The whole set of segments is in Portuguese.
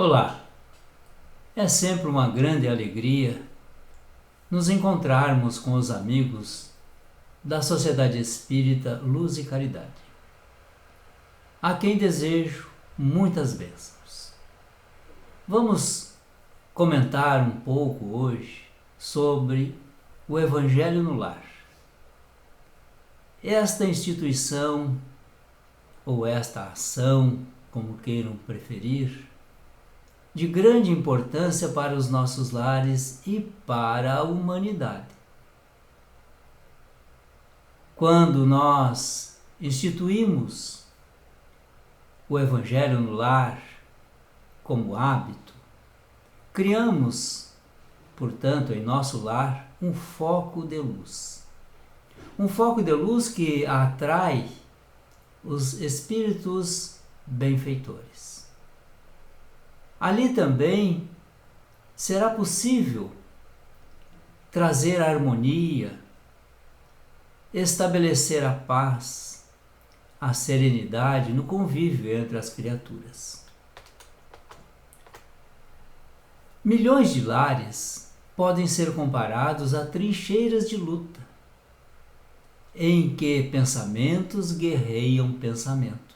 Olá, é sempre uma grande alegria nos encontrarmos com os amigos da Sociedade Espírita Luz e Caridade, a quem desejo muitas bênçãos. Vamos comentar um pouco hoje sobre o Evangelho no Lar. Esta instituição, ou esta ação, como queiram preferir, de grande importância para os nossos lares e para a humanidade. Quando nós instituímos o Evangelho no lar como hábito, criamos, portanto, em nosso lar, um foco de luz. Um foco de luz que atrai os espíritos benfeitores. Ali também será possível trazer a harmonia, estabelecer a paz, a serenidade no convívio entre as criaturas. Milhões de lares podem ser comparados a trincheiras de luta, em que pensamentos guerreiam pensamentos,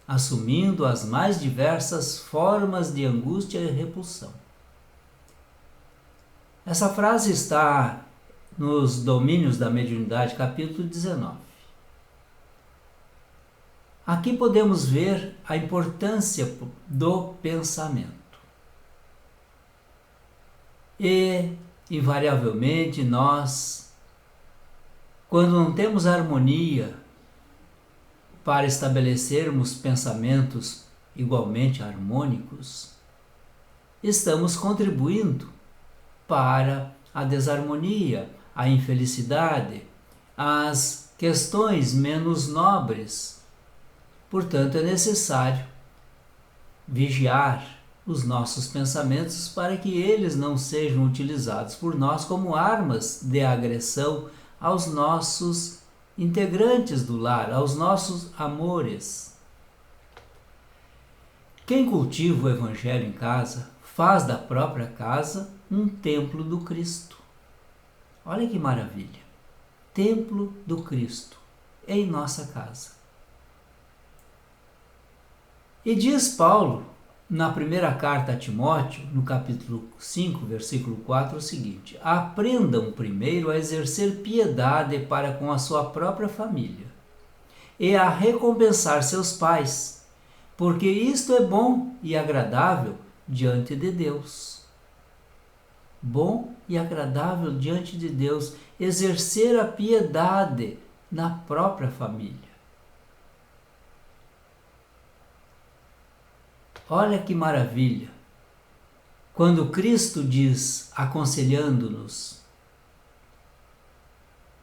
assumindo as mais diversas formas de angústia e repulsão. Essa frase está nos Domínios da Mediunidade, capítulo 19. Aqui podemos ver a importância do pensamento. E, invariavelmente, nós, quando não temos harmonia para estabelecermos pensamentos igualmente harmônicos, estamos contribuindo para a desarmonia, a infelicidade, as questões menos nobres. Portanto, é necessário vigiar os nossos pensamentos para que eles não sejam utilizados por nós como armas de agressão aos nossos integrantes do lar, aos nossos amores. Quem cultiva o Evangelho em casa faz da própria casa um templo do Cristo. Olha que maravilha! Templo do Cristo em nossa casa. E diz Paulo, na primeira carta a Timóteo, no capítulo 5, versículo 4, o seguinte: aprendam primeiro a exercer piedade para com a sua própria família e a recompensar seus pais, porque isto é bom e agradável diante de Deus. Bom e agradável diante de Deus, exercer a piedade na própria família. Olha que maravilha! Quando Cristo diz, aconselhando-nos,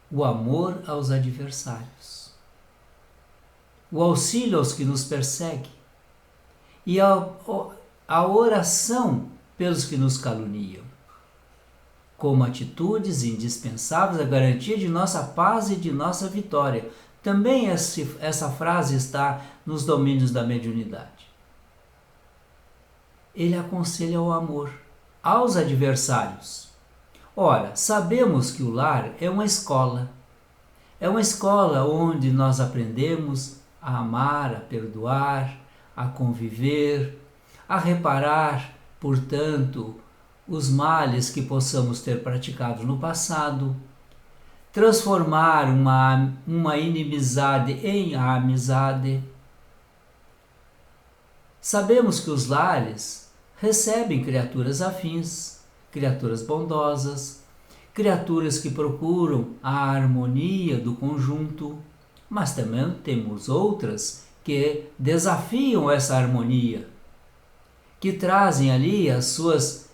o amor aos adversários, o auxílio aos que nos perseguem e a oração pelos que nos caluniam, como atitudes indispensáveis à garantia de nossa paz e de nossa vitória. Também essa frase está nos Domínios da Mediunidade. Ele aconselha o amor aos adversários. Ora, sabemos que o lar é uma escola. É uma escola onde nós aprendemos a amar, a perdoar, a conviver, a reparar, portanto, os males que possamos ter praticado no passado, transformar uma inimizade em amizade. Sabemos que os lares recebem criaturas afins, criaturas bondosas, criaturas que procuram a harmonia do conjunto, mas também temos outras que desafiam essa harmonia, que trazem ali as suas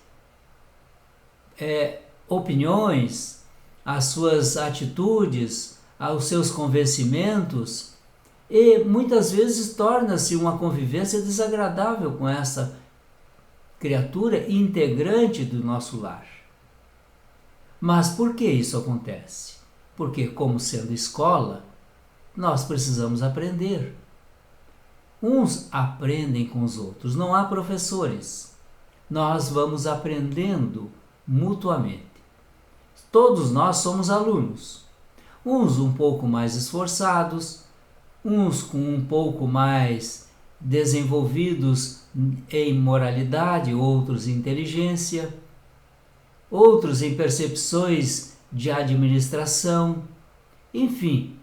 opiniões, as suas atitudes, os seus convencimentos, e muitas vezes torna-se uma convivência desagradável com essa criatura integrante do nosso lar. Mas por que isso acontece? Porque, como sendo escola, nós precisamos aprender. Uns aprendem com os outros, não há professores. Nós vamos aprendendo mutuamente. Todos nós somos alunos. Uns um pouco mais esforçados, uns com um pouco mais desenvolvidos em moralidade, outros em inteligência, outros em percepções de administração. Enfim,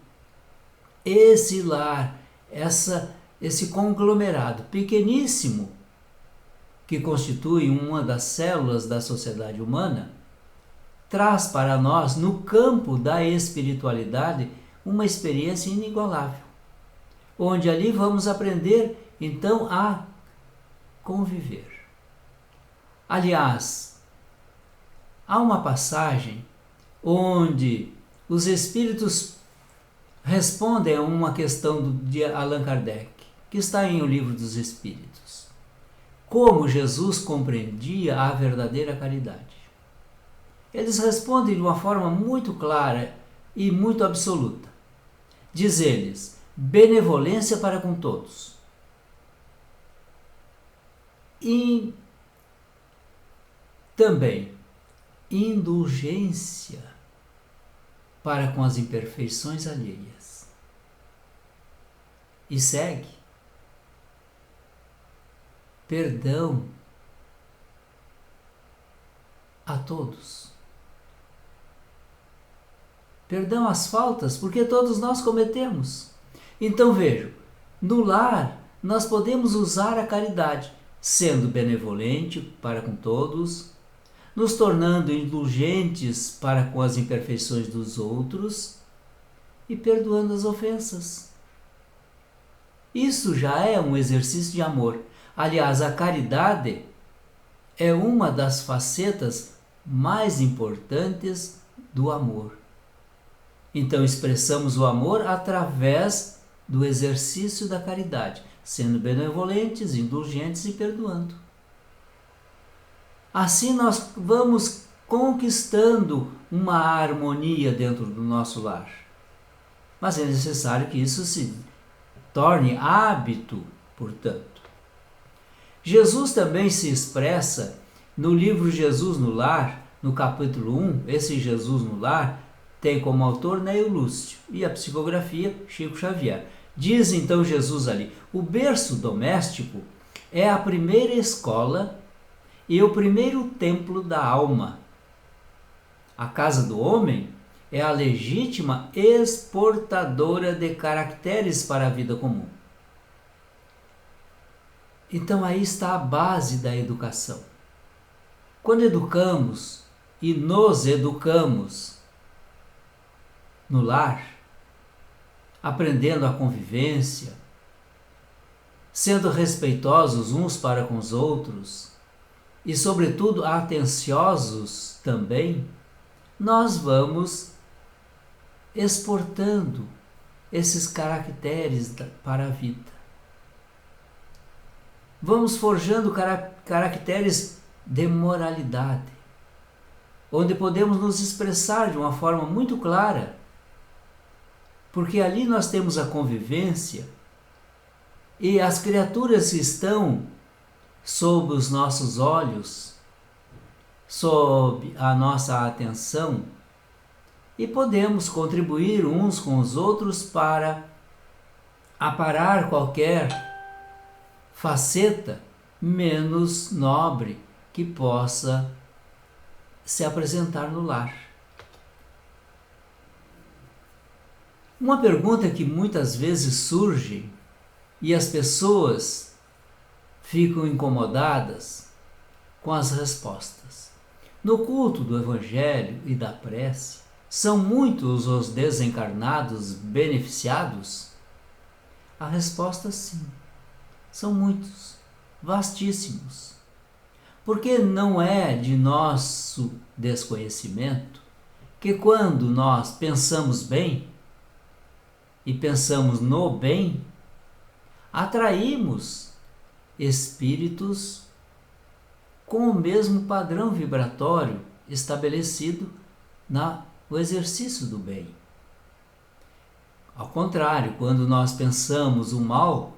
esse lar, esse conglomerado pequeníssimo que constitui uma das células da sociedade humana, traz para nós, no campo da espiritualidade, uma experiência inigualável, onde ali vamos aprender, então, a conviver. Aliás, há uma passagem onde os espíritos respondem a uma questão de Allan Kardec, que está em O Livro dos Espíritos. Como Jesus compreendia a verdadeira caridade? Eles respondem de uma forma muito clara e muito absoluta. Diz eles: benevolência para com todos. E também indulgência para com as imperfeições alheias. E segue: perdão a todos. Perdão às faltas, porque todos nós cometemos. Então vejam, no lar nós podemos usar a caridade, sendo benevolente para com todos, nos tornando indulgentes para com as imperfeições dos outros e perdoando as ofensas. Isso já é um exercício de amor. Aliás, a caridade é uma das facetas mais importantes do amor. Então expressamos o amor através do exercício da caridade, sendo benevolentes, indulgentes e perdoando. Assim nós vamos conquistando uma harmonia dentro do nosso lar. Mas é necessário que isso se torne hábito, portanto. Jesus também se expressa no livro Jesus no Lar, no capítulo 1, esse Jesus no Lar tem como autor Neio Lúcio e a psicografia Chico Xavier. Diz então Jesus ali: o berço doméstico é a primeira escola e o primeiro templo da alma. A casa do homem é a legítima exportadora de caracteres para a vida comum. Então aí está a base da educação. Quando educamos e nos educamos no lar, aprendendo a convivência, sendo respeitosos uns para com os outros e, sobretudo, atenciosos também, nós vamos exportando esses caracteres para a vida. Vamos forjando caracteres de moralidade, onde podemos nos expressar de uma forma muito clara, porque ali nós temos a convivência e as criaturas que estão sob os nossos olhos, sob a nossa atenção, e podemos contribuir uns com os outros para aparar qualquer faceta menos nobre que possa se apresentar no lar. Uma pergunta que muitas vezes surge e as pessoas ficam incomodadas com as respostas. No culto do Evangelho e da prece, são muitos os desencarnados beneficiados? A resposta sim, são muitos, vastíssimos. Porque não é de nosso desconhecimento que quando nós pensamos bem e pensamos no bem, atraímos espíritos com o mesmo padrão vibratório estabelecido no exercício do bem. Ao contrário, quando nós pensamos o mal,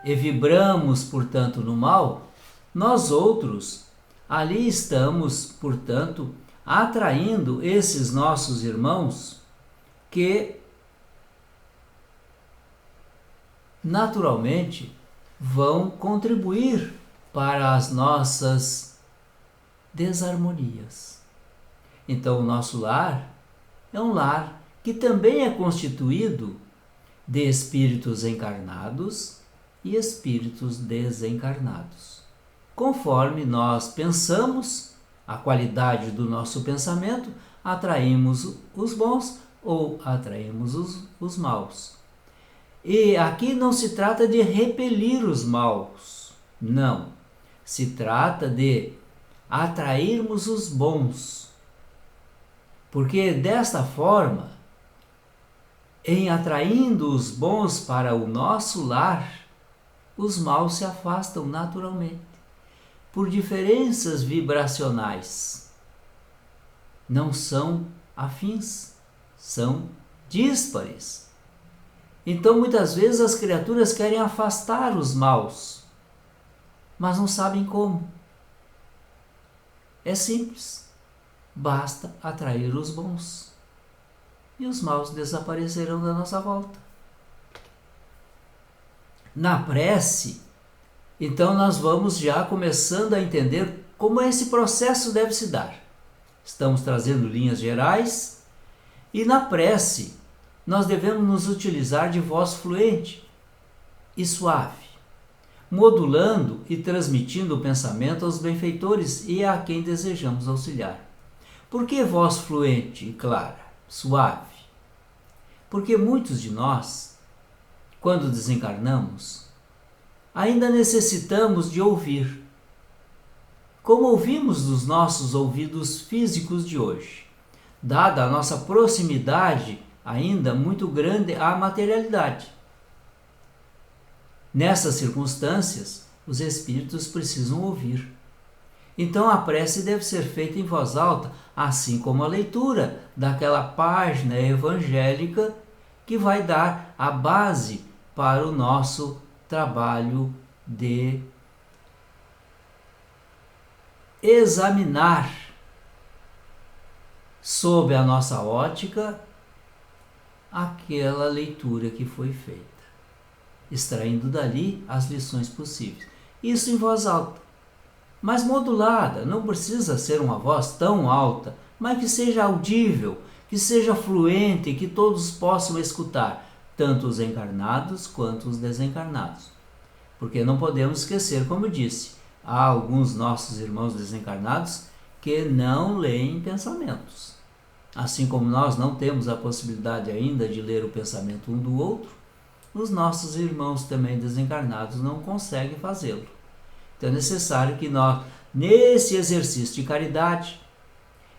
e vibramos, portanto, no mal, nós outros ali estamos, portanto, atraindo esses nossos irmãos que naturalmente vão contribuir para as nossas desarmonias. Então, o nosso lar é um lar que também é constituído de espíritos encarnados e espíritos desencarnados. Conforme nós pensamos, a qualidade do nosso pensamento, atraímos os bons ou atraímos os maus. E aqui não se trata de repelir os maus, não. Se trata de atrairmos os bons. Porque desta forma, em atraindo os bons para o nosso lar, os maus se afastam naturalmente, por diferenças vibracionais. Não são afins, são díspares. Então, muitas vezes as criaturas querem afastar os maus, mas não sabem como. É simples, basta atrair os bons e os maus desaparecerão da nossa volta. Na prece, então nós vamos já começando a entender como esse processo deve se dar. Estamos trazendo linhas gerais e na prece nós devemos nos utilizar de voz fluente e suave, modulando e transmitindo o pensamento aos benfeitores e a quem desejamos auxiliar. Por que voz fluente e clara, suave? Porque muitos de nós, quando desencarnamos, ainda necessitamos de ouvir, como ouvimos dos nossos ouvidos físicos de hoje, dada a nossa proximidade ainda muito grande à materialidade. Nessas circunstâncias, os espíritos precisam ouvir. Então a prece deve ser feita em voz alta, assim como a leitura daquela página evangélica que vai dar a base para o nosso trabalho de examinar sob a nossa ótica aquela leitura que foi feita, extraindo dali as lições possíveis. Isso em voz alta, mas modulada, não precisa ser uma voz tão alta, mas que seja audível, que seja fluente, que todos possam escutar, tanto os encarnados quanto os desencarnados. Porque não podemos esquecer, como eu disse, há alguns nossos irmãos desencarnados que não leem pensamentos. Assim como nós não temos a possibilidade ainda de ler o pensamento um do outro, os nossos irmãos também desencarnados não conseguem fazê-lo. Então é necessário que nós, nesse exercício de caridade,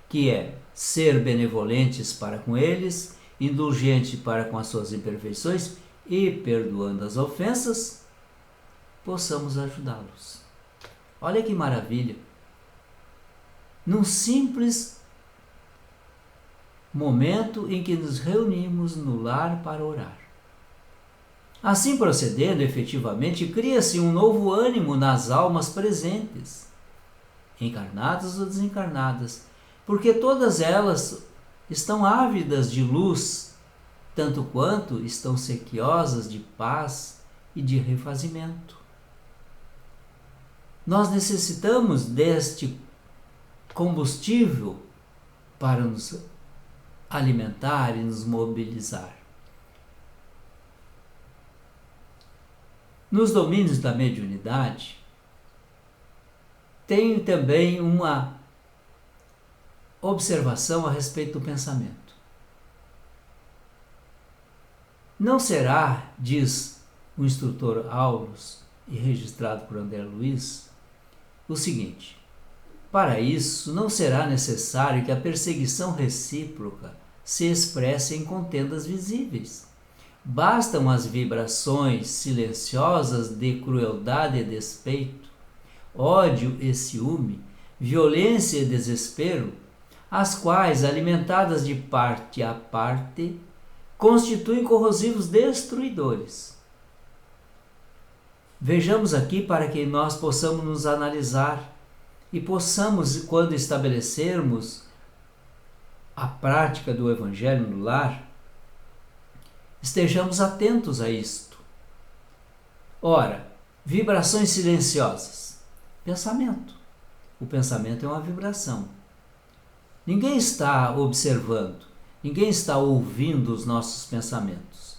que é ser benevolentes para com eles, indulgente para com as suas imperfeições e perdoando as ofensas, possamos ajudá-los. Olha que maravilha! Num simples momento em que nos reunimos no lar para orar. Assim procedendo, efetivamente, cria-se um novo ânimo nas almas presentes, encarnadas ou desencarnadas, porque todas elas estão ávidas de luz, tanto quanto estão sequiosas de paz e de refazimento. Nós necessitamos deste combustível para nos alimentar e nos mobilizar. Nos domínios da mediunidade, tem também uma observação a respeito do pensamento. Não será, diz o instrutor Aulus, e registrado por André Luiz, o seguinte: para isso não será necessário que a perseguição recíproca se expresse em contendas visíveis. Bastam as vibrações silenciosas de crueldade e despeito, ódio e ciúme, violência e desespero, as quais, alimentadas de parte a parte, constituem corrosivos destruidores. Vejamos aqui para que nós possamos nos analisar e possamos, quando estabelecermos a prática do Evangelho no lar, estejamos atentos a isto. Ora, vibrações silenciosas. Pensamento. O pensamento é uma vibração. Ninguém está observando, ninguém está ouvindo os nossos pensamentos.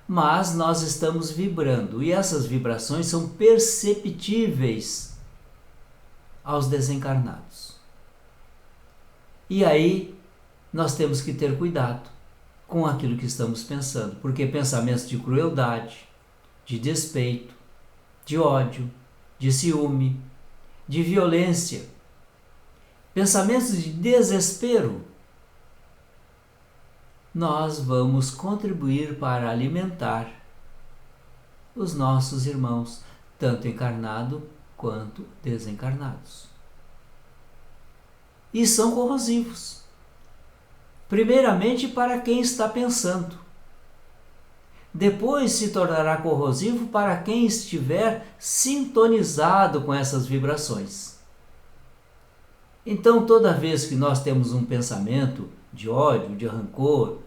Mas nós estamos vibrando e essas vibrações são perceptíveis aos desencarnados. E aí nós temos que ter cuidado com aquilo que estamos pensando, porque pensamentos de crueldade, de despeito, de ódio, de ciúme, de violência, pensamentos de desespero, nós vamos contribuir para alimentar os nossos irmãos, tanto encarnados quanto desencarnados. E são corrosivos. Primeiramente para quem está pensando. Depois se tornará corrosivo para quem estiver sintonizado com essas vibrações. Então, toda vez que nós temos um pensamento de ódio, de rancor,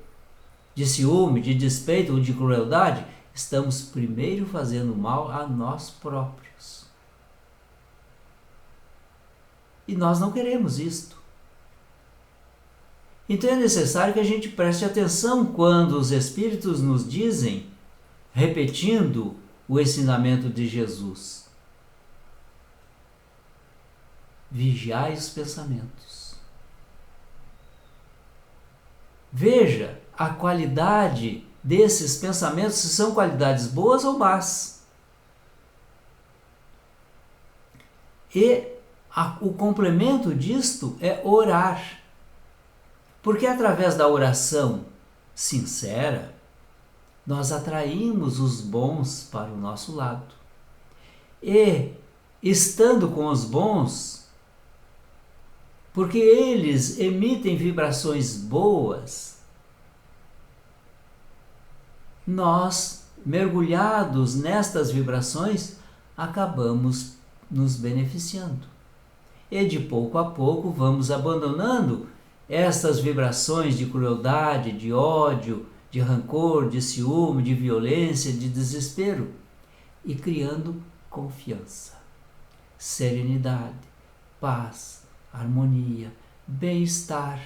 de ciúme, de despeito ou de crueldade, estamos primeiro fazendo mal a nós próprios. E nós não queremos isto. Então é necessário que a gente preste atenção quando os Espíritos nos dizem, repetindo o ensinamento de Jesus: vigiai os pensamentos. Veja a qualidade desses pensamentos, se são qualidades boas ou más. E o complemento disto é orar. Porque através da oração sincera, nós atraímos os bons para o nosso lado. E, estando com os bons, porque eles emitem vibrações boas, nós, mergulhados nestas vibrações, acabamos nos beneficiando. E de pouco a pouco vamos abandonando estas vibrações de crueldade, de ódio, de rancor, de ciúme, de violência, de desespero, e criando confiança, serenidade, paz, harmonia, bem-estar.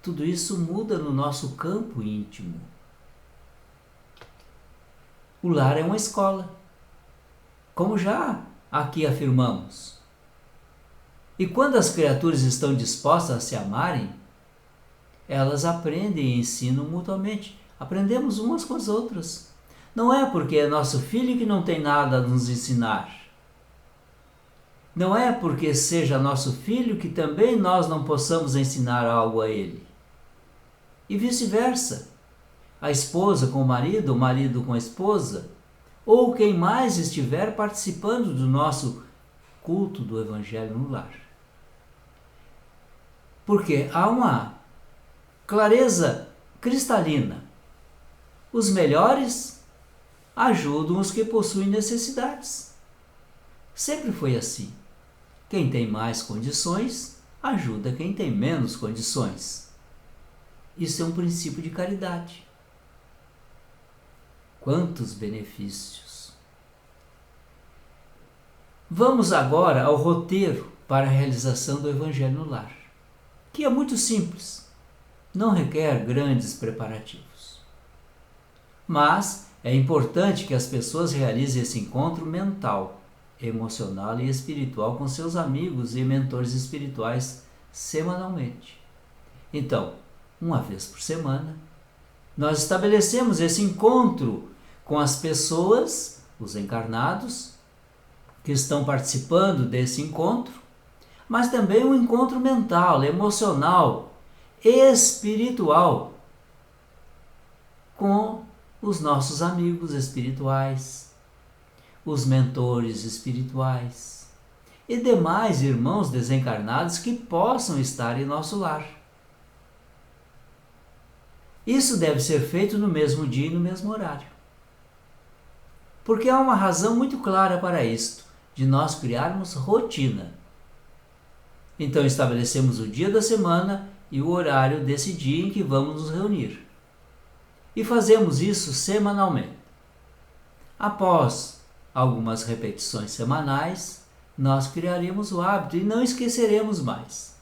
Tudo isso muda no nosso campo íntimo. O lar é uma escola, como já aqui afirmamos. E quando as criaturas estão dispostas a se amarem, elas aprendem e ensinam mutuamente. Aprendemos umas com as outras. Não é porque é nosso filho que não tem nada a nos ensinar. Não é porque seja nosso filho que também nós não possamos ensinar algo a ele. E vice-versa. A esposa com o marido com a esposa, ou quem mais estiver participando do nosso culto do Evangelho no lar. Porque há uma clareza cristalina. Os melhores ajudam os que possuem necessidades. Sempre foi assim. Quem tem mais condições ajuda quem tem menos condições. Isso é um princípio de caridade. Quantos benefícios! Vamos agora ao roteiro para a realização do Evangelho no lar, que é muito simples, não requer grandes preparativos. Mas é importante que as pessoas realizem esse encontro mental, emocional e espiritual com seus amigos e mentores espirituais semanalmente. Então, uma vez por semana, nós estabelecemos esse encontro com as pessoas, os encarnados, que estão participando desse encontro, mas também um encontro mental, emocional, espiritual, com os nossos amigos espirituais, os mentores espirituais e demais irmãos desencarnados que possam estar em nosso lar. Isso deve ser feito no mesmo dia e no mesmo horário. Porque há uma razão muito clara para isto, de nós criarmos rotina. Então estabelecemos o dia da semana e o horário desse dia em que vamos nos reunir. E fazemos isso semanalmente. Após algumas repetições semanais, nós criaremos o hábito e não esqueceremos mais.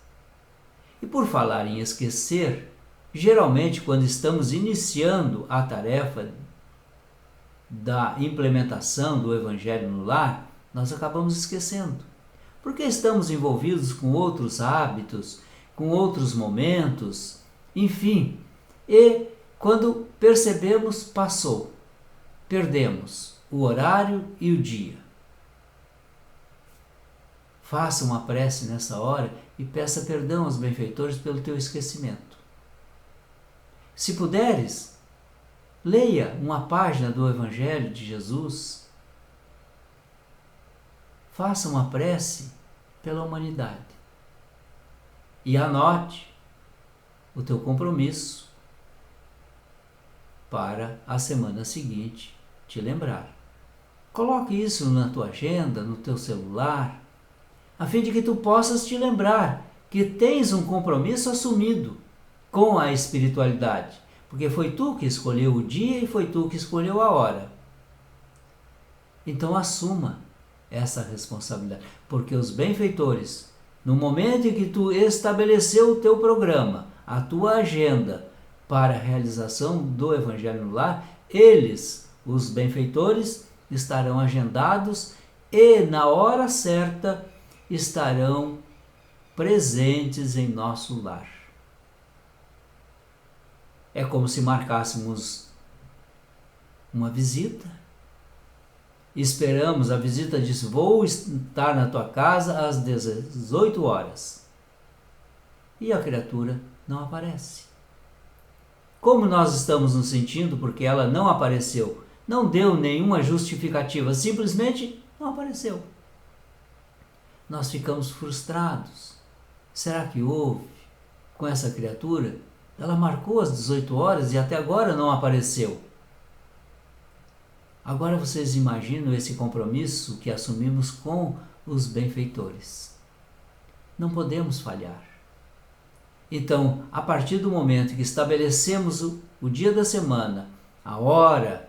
E por falar em esquecer, geralmente quando estamos iniciando a tarefa da implementação do Evangelho no lar, nós acabamos esquecendo. Porque estamos envolvidos com outros hábitos, com outros momentos, enfim. E quando percebemos, passou. Perdemos o horário e o dia. Faça uma prece nessa hora e peça perdão aos benfeitores pelo teu esquecimento. Se puderes, leia uma página do Evangelho de Jesus. Faça uma prece pela humanidade. E anote o teu compromisso para a semana seguinte te lembrar. Coloque isso na tua agenda, no teu celular, a fim de que tu possas te lembrar que tens um compromisso assumido com a espiritualidade, porque foi tu que escolheu o dia e foi tu que escolheu a hora. Então assuma essa responsabilidade, porque os benfeitores, no momento em que tu estabeleceu o teu programa, a tua agenda para a realização do Evangelho no lar, eles, os benfeitores, estarão agendados e na hora certa estarão presentes em nosso lar. É como se marcássemos uma visita. Esperamos, a visita diz: vou estar na tua casa às 18 horas. E a criatura não aparece. Como nós estamos nos sentindo porque ela não apareceu? Não deu nenhuma justificativa, simplesmente não apareceu. Nós ficamos frustrados. Será que houve com essa criatura? Ela marcou às 18 horas e até agora não apareceu. Agora vocês imaginam esse compromisso que assumimos com os benfeitores. Não podemos falhar. Então, a partir do momento que estabelecemos o dia da semana, a hora,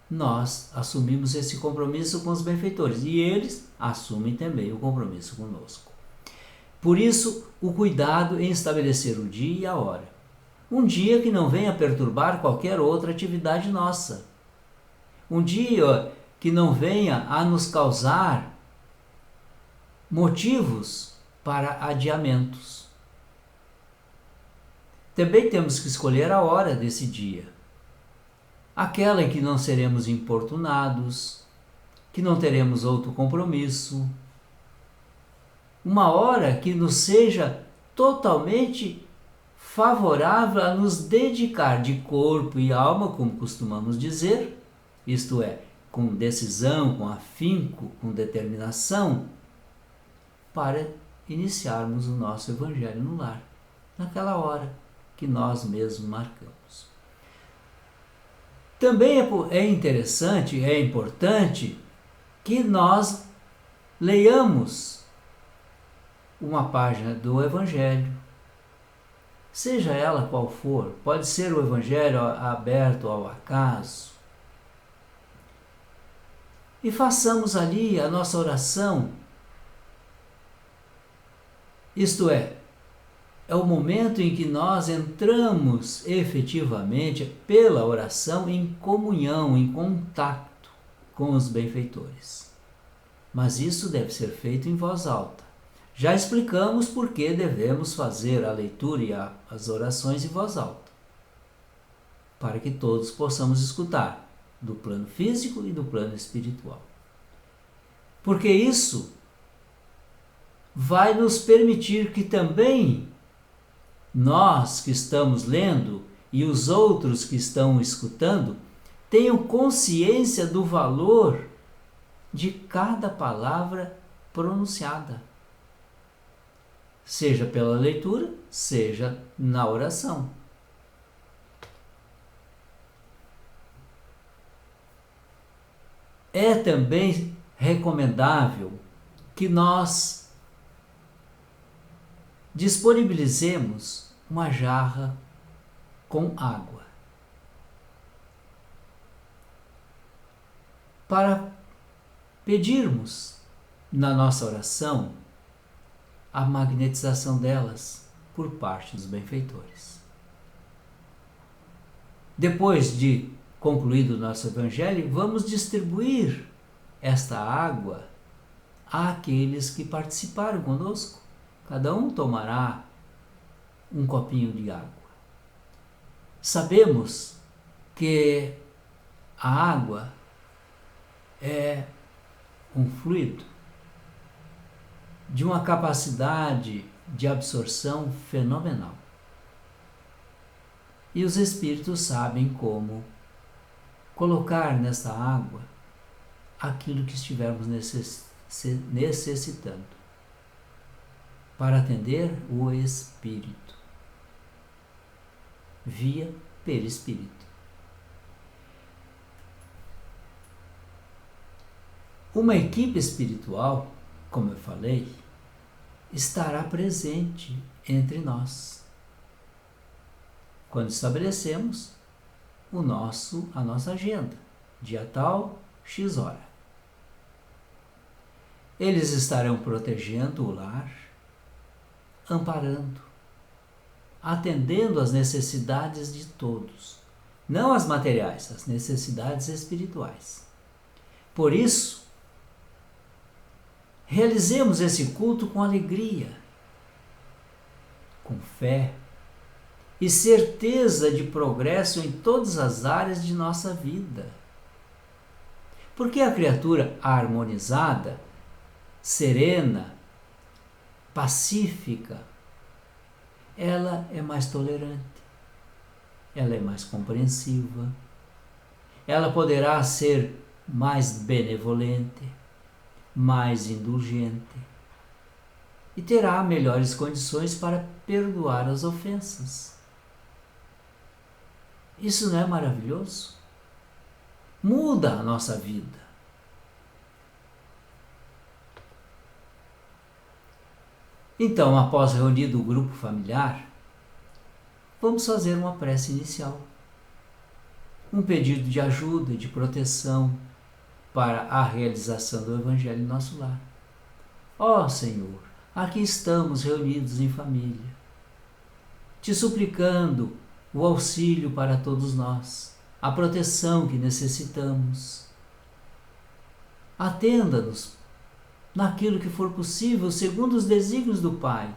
nós assumimos esse compromisso com os benfeitores e eles assumem também o compromisso conosco. Por isso, o cuidado em estabelecer o dia e a hora. Um dia que não venha perturbar qualquer outra atividade nossa. Um dia que não venha a nos causar motivos para adiamentos. Também temos que escolher a hora desse dia. Aquela em que não seremos importunados, que não teremos outro compromisso. Uma hora que nos seja totalmente favorável a nos dedicar de corpo e alma, como costumamos dizer, isto é, com decisão, com afinco, com determinação, para iniciarmos o nosso Evangelho no lar, naquela hora que nós mesmos marcamos. Também é interessante, é importante que nós leiamos uma página do Evangelho, seja ela qual for, pode ser o Evangelho aberto ao acaso, e façamos ali a nossa oração. Isto é o momento em que nós entramos efetivamente pela oração em comunhão, em contato com os benfeitores. Mas isso deve ser feito em voz alta. Já explicamos por que devemos fazer a leitura e as orações em voz alta, para que todos possamos escutar, do plano físico e do plano espiritual. Porque isso vai nos permitir que também nós que estamos lendo e os outros que estão escutando tenham consciência do valor de cada palavra pronunciada, seja pela leitura, seja na oração. É também recomendável que nós disponibilizemos uma jarra com água para pedirmos na nossa oração a magnetização delas por parte dos benfeitores. Depois de concluído o nosso evangelho, vamos distribuir esta água àqueles que participaram conosco. Cada um tomará um copinho de água. Sabemos que a água é um fluido de uma capacidade de absorção fenomenal. E os espíritos sabem como colocar nessa água aquilo que estivermos necessitando para atender o espírito via perispírito. Uma equipe espiritual, como eu falei, estará presente entre nós quando estabelecemos a nossa agenda, dia tal, X hora. Eles estarão protegendo o lar, amparando, atendendo às necessidades de todos, não as materiais, as necessidades espirituais. Por isso, realizemos esse culto com alegria, com fé e certeza de progresso em todas as áreas de nossa vida. Porque a criatura harmonizada, serena, pacífica, ela é mais tolerante, ela é mais compreensiva, ela poderá ser mais benevolente, mais indulgente e terá melhores condições para perdoar as ofensas. Isso não é maravilhoso? Muda a nossa vida. Então, após reunido o grupo familiar, vamos fazer uma prece inicial. Um pedido de ajuda, de proteção para a realização do Evangelho em nosso lar. Ó Senhor, aqui estamos reunidos em família, te suplicando o auxílio para todos nós, a proteção que necessitamos. Atenda-nos naquilo que for possível, segundo os desígnios do Pai.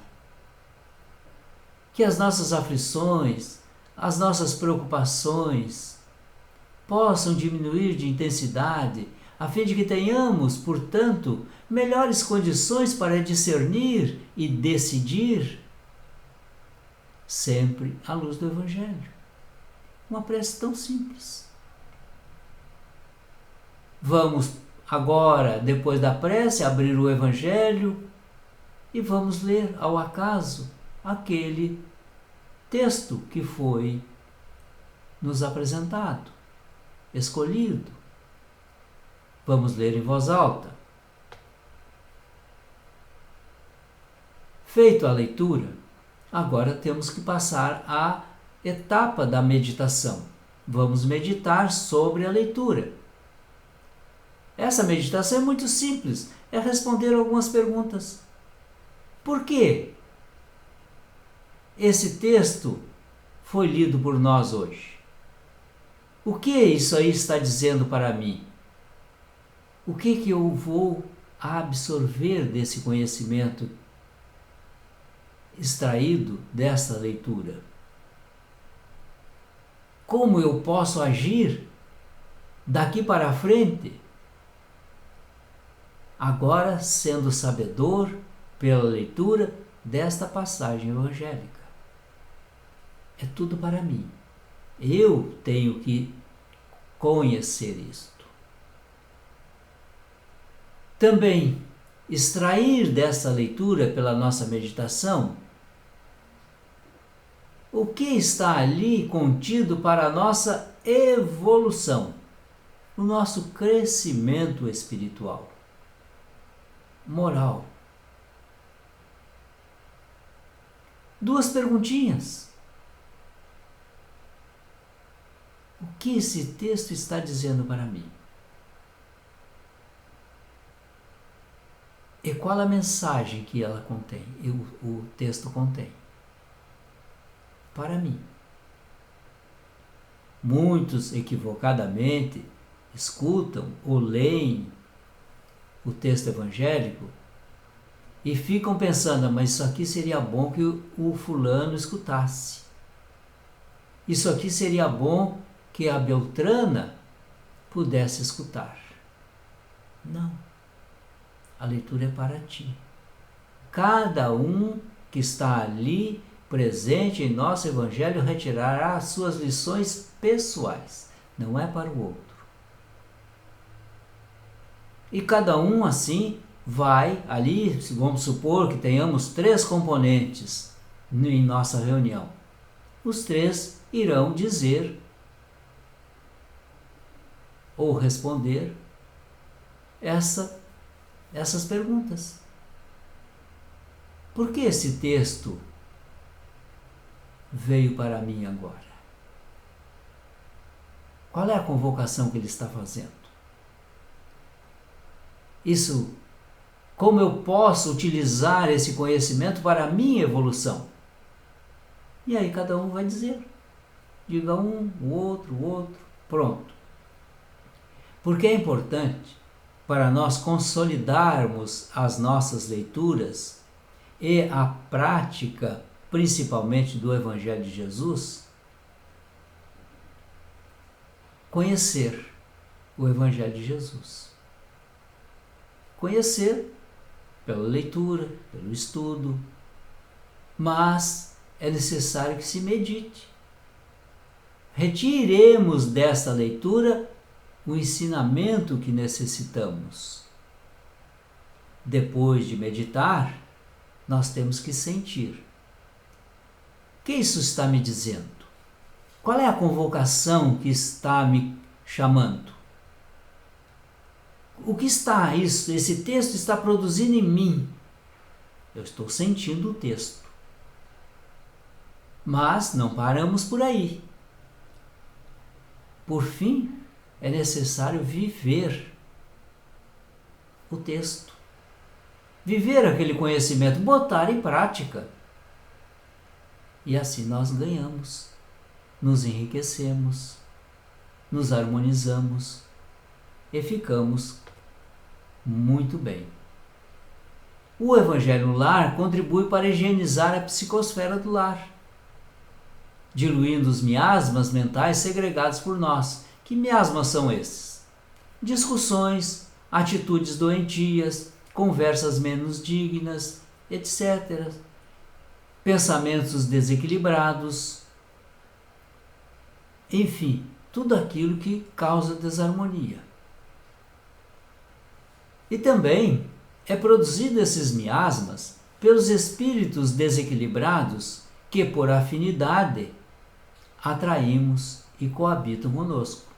Que as nossas aflições, as nossas preocupações possam diminuir de intensidade, a fim de que tenhamos, portanto, melhores condições para discernir e decidir, sempre à luz do Evangelho. Uma prece tão simples. Vamos agora, depois da prece, abrir o Evangelho e vamos ler ao acaso aquele texto que foi nos apresentado, escolhido. Vamos ler em voz alta. Feito a leitura, agora temos que passar à etapa da meditação. Vamos meditar sobre a leitura. Essa meditação é muito simples, é responder algumas perguntas. Por que esse texto foi lido por nós hoje? O que isso aí está dizendo para mim? O que eu vou absorver desse conhecimento extraído dessa leitura? Como eu posso agir daqui para frente? Agora, sendo sabedor pela leitura desta passagem evangélica. É tudo para mim. Eu tenho que conhecer isto. Também extrair dessa leitura pela nossa meditação o que está ali contido para a nossa evolução. no nosso crescimento espiritual, moral. Duas perguntinhas. O que esse texto está dizendo para mim? E qual a mensagem que ela contém, o texto contém? Para mim. Muitos equivocadamente escutam ou leem o texto evangélico e ficam pensando, mas isso aqui seria bom que o fulano escutasse. Isso aqui seria bom que a Beltrana pudesse escutar. Não. A leitura é para ti. Cada um que está ali presente em nosso evangelho retirará as suas lições pessoais. Não é para o outro. E cada um assim vai ali, vamos supor que tenhamos 3 componentes em nossa reunião. Os 3 irão dizer ou responder essas perguntas. Por que esse texto veio para mim agora? Qual é a convocação que ele está fazendo? Isso, como eu posso utilizar esse conhecimento para a minha evolução? E aí cada um vai dizer. Diga um, o outro, pronto. Porque é importante para nós consolidarmos as nossas leituras e a prática, principalmente do Evangelho de Jesus, conhecer o Evangelho de Jesus. Conhecer pela leitura, pelo estudo, mas é necessário que se medite. Retiremos desta leitura o ensinamento que necessitamos. Depois de meditar, nós temos que sentir. O que isso está me dizendo? Qual é a convocação que está me chamando? O que está isso? Esse texto está produzindo em mim. Eu estou sentindo o texto. Mas não paramos por aí. Por fim, é necessário viver o texto. Viver aquele conhecimento, botar em prática. E assim nós ganhamos, nos enriquecemos, nos harmonizamos e ficamos muito bem. O Evangelho no Lar contribui para higienizar a psicosfera do lar, diluindo os miasmas mentais segregados por nós. Que miasmas são esses? Discussões, atitudes doentias, conversas menos dignas, etc. Pensamentos desequilibrados, enfim, tudo aquilo que causa desarmonia. E também é produzido esses miasmas pelos espíritos desequilibrados que, por afinidade, atraímos e coabitam conosco.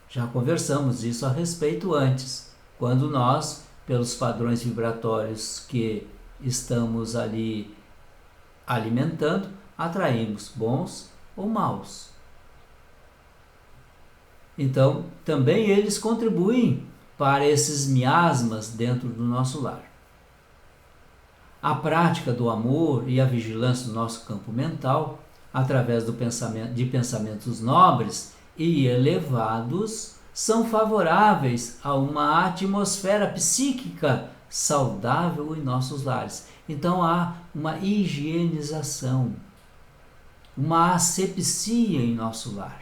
Já conversamos isso a respeito antes, quando nós, pelos padrões vibratórios que estamos ali alimentando, atraímos bons ou maus. Então, também eles contribuem para esses miasmas dentro do nosso lar. A prática do amor e a vigilância do nosso campo mental, através de pensamentos nobres e elevados, são favoráveis a uma atmosfera psíquica saudável em nossos lares. Então há uma higienização, uma asepsia em nosso lar.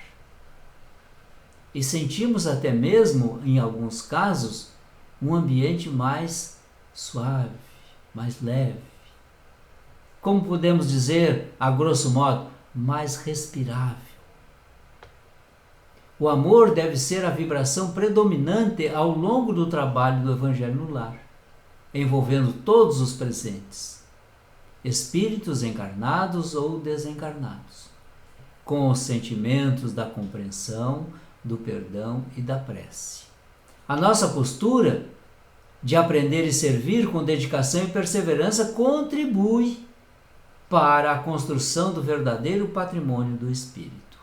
E sentimos até mesmo, em alguns casos, um ambiente mais suave, mais leve. Como podemos dizer, a grosso modo, mais respirável. O amor deve ser a vibração predominante ao longo do trabalho do Evangelho no Lar, envolvendo todos os presentes, espíritos encarnados ou desencarnados, com os sentimentos da compreensão, do perdão e da prece. A nossa postura de aprender e servir com dedicação e perseverança contribui para a construção do verdadeiro patrimônio do Espírito.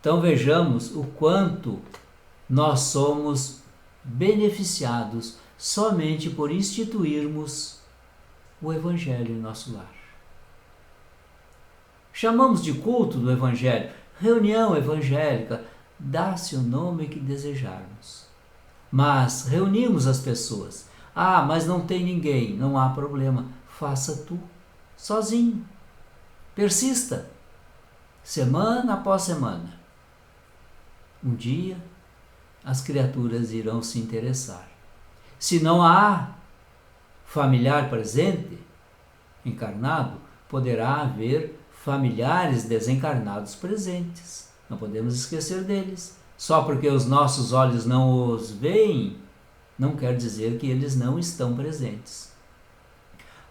Então vejamos o quanto nós somos beneficiados somente por instituirmos o Evangelho em nosso lar. Chamamos de culto do Evangelho, reunião evangélica, dá-se o nome que desejarmos. Mas reunimos as pessoas. Ah, mas não tem ninguém, não há problema. Faça tu, sozinho. Persista, semana após semana. Um dia, as criaturas irão se interessar. Se não há familiar presente, encarnado, poderá haver familiares desencarnados presentes. Não podemos esquecer deles. Só porque os nossos olhos não os veem, não quer dizer que eles não estão presentes.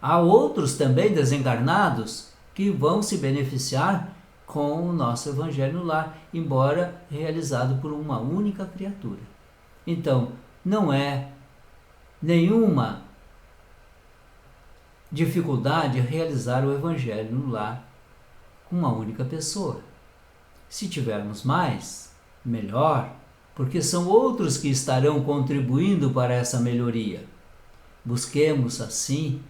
Há outros também desencarnados que vão se beneficiar com o nosso Evangelho no lar, embora realizado por uma única criatura. Então, não é nenhuma dificuldade realizar o Evangelho no lar com uma única pessoa. Se tivermos mais, melhor, porque são outros que estarão contribuindo para essa melhoria. Busquemos, assim,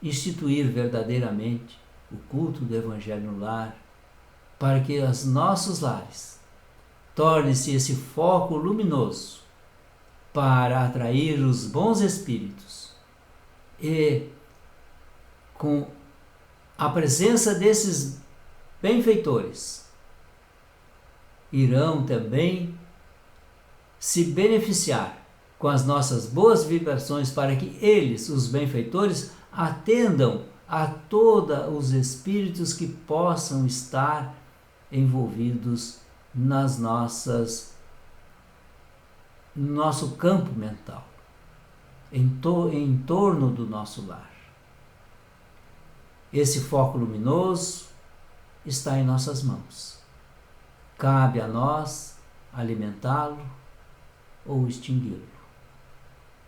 instituir verdadeiramente o culto do Evangelho no lar, para que os nossos lares tornem-se esse foco luminoso para atrair os bons espíritos e, com a presença desses benfeitores, irão também se beneficiar com as nossas boas vibrações para que eles, os benfeitores, atendam a todos os espíritos que possam estar envolvidos no nosso campo mental, em torno do nosso lar. Esse foco luminoso está em nossas mãos. Cabe a nós alimentá-lo ou extingui-lo.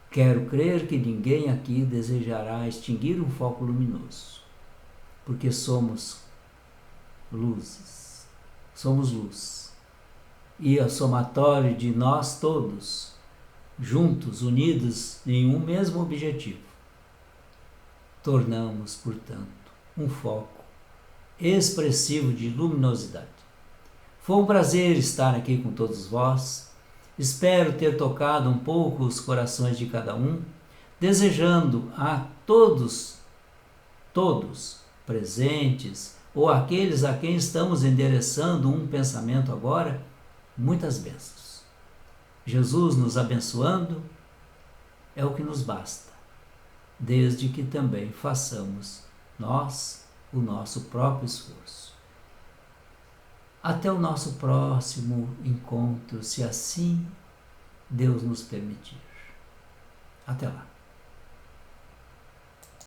Quero crer que ninguém aqui desejará extinguir um foco luminoso, porque somos luzes, somos luz. E o somatório de nós todos, juntos, unidos em um mesmo objetivo, tornamos, portanto, um foco expressivo de luminosidade. Foi um prazer estar aqui com todos vós. Espero ter tocado um pouco os corações de cada um, desejando a todos presentes, ou aqueles a quem estamos endereçando um pensamento agora, muitas bênçãos. Jesus nos abençoando é o que nos basta, desde que também façamos nós o nosso próprio esforço. Até o nosso próximo encontro, se assim Deus nos permitir. Até lá.